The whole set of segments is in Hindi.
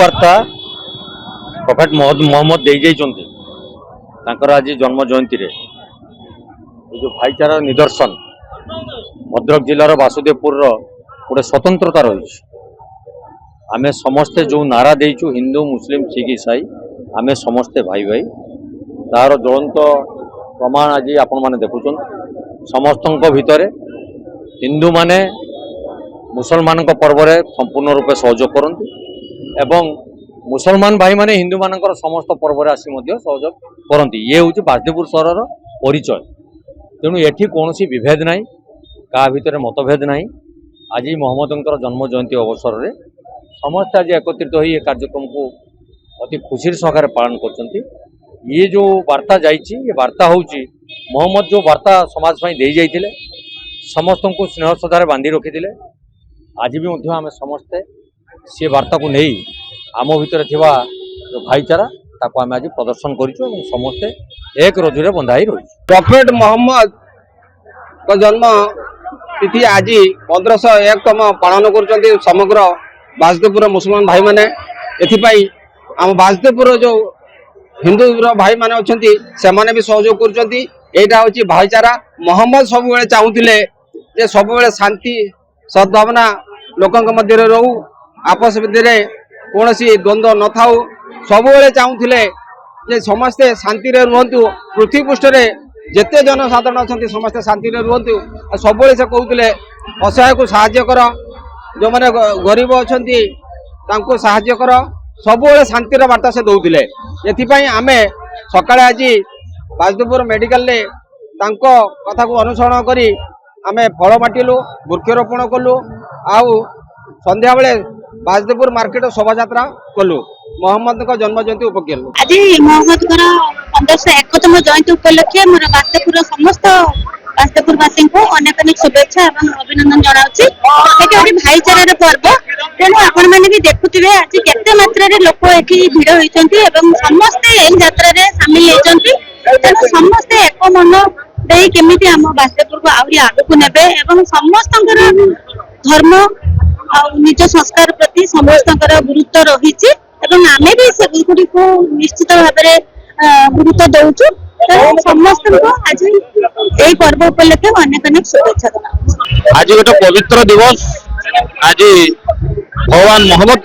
वार्ता प्रॉफेट मोहम्मद दे जाइछन्ति तांकर आज जन्म जयंती रे जो भाईचारा निदर्शन भद्रक जिलार वासुदेवपुर गोटे स्वतंत्रता रही आमे समस्ते जो नारा देचु हिंदू मुस्लिम सिख ईसाई आमे समस्ते भाई भाई तार ज्वलंत प्रमाण आज आपण माने देखुछन समस्तों भितर हिंदू माने मुसलमान पर्व में संपूर्ण रूपे सहयोग करती एवं मुसलमान भाई माने हिंदू मानकर समस्त पर्व में आसी सहयोग करती ये हूँ वासुदेवपुर सहर परिचय तेणु एठी कौन विभेद ना क्या भितर मतभेद ना आज मोहम्मद जन्म जयंती अवसर में समस्त आज एकत्रित हो कार्यक्रम को अति खुशी सहकार पालन कर ये जो वार्ता जाइए ये वार्ता हूँ मोहम्मद जो वार्ता समाज दे जाइए समस्त को स्नेह श्रद्धार बांधि रखी आज भी आम समस्ते सी वार्ता को नहीं आम भितर थिबा जो भाईचारा ताको आम आज प्रदर्शन करूँ समस्ते एक रजुरे बंधाई रही प्रॉफेट मोहम्मद का जन्म तिथि आज 1501तम पालन कर समग्र वासुदेवपुर मुसलमान भाई माने एथिपाई आम वासुदेवपुर जो हिंदू भाई माने अछंती से माने भी सहयोग करछंती एटा होची भाईचारा मोहम्मद सब बेले चाहूतिले जे सब बेले शांति सद्भावना लोकंक मध्य रहू आपस मध्य कौन द्वंद्व न थाऊ सब बेले चाहूतिले जे समस्ते शांति रे रुहंतु पृथ्वी पृष्ठ रे जेते जनसाधारण अछंती समस्ते शांति रे रुहंतु सब बेले से कहउतिले असहाय को सहाय्य कर जो माने गरीब अछंती तांको सहाय्य कर सब बेले शांतिर वार्ता से दउतिले एथिपाई आमे सकाळे आज वासुदेवपुर मेडिकल ले तांको कथा को अनुसरण करी आमे फल बाटिलु वृक्षरोपण कलु आउ संध्या बेले वासुदेवपुर मार्केट शोभा यात्रा कलु मोहम्मद का जन्म जयंती उपलक्षे आज मोहम्मद 1501तम जयंती उपलक्षे मोर वासुदेवपुर समस्त वासुदेवपुरवासी को अनेक अनेक शुभेच्छा और अभिनंदन जनाऊँ भाईचार पर्व तेणु आपण मैंने भी देखुवे आज केते मात्रा लोक एठी भिड़ होती समस्ते यात्रा सामिल होती तेणु समस्ते एक मन दे केमी आम वासुदेवपुर को आहरी आगक ने समस्त धर्म निज संस्कार प्रति समस्त गुरुत्व रही आम भी से को निश्चित भाव में गुरुत्व दौचु समस्त आज यही पर्व उपलक्षे अनेक अनेक शुभेच्छा आज गोटे पवित्र दिवस आज भगवान मोहम्मद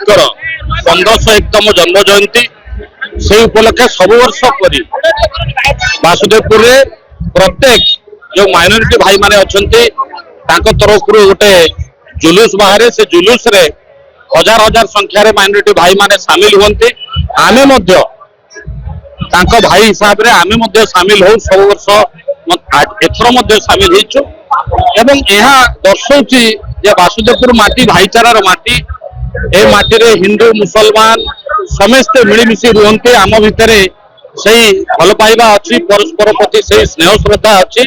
1501तम जन्म जयंती से उपलक्षे सब वर्ष करी वासुदेवपुर रे प्रत्येक जो माइनॉरिटी भाई माने अछंती तांको तरफ गोटे जुलूस बाहर से जुलूस रे हजार हजार संख्यार माइनॉरिटी भाई माने सामिल होती आमे मध्य तांको भाई हिसाब रे आमे मध्य सामिल हो सब वर्ष एथर मध्य सामिल होइछु एवं यह दर्शाउछि जे वासुदेवपुर माटी भाईचारार माटी ए माटी रे हिंदू मुसलमान समस्ते मिलमिशि रुहंती आम भितरे सही भल पाइबा अच्छी परस्पर प्रति सही स्नेह श्रद्धा अच्छी।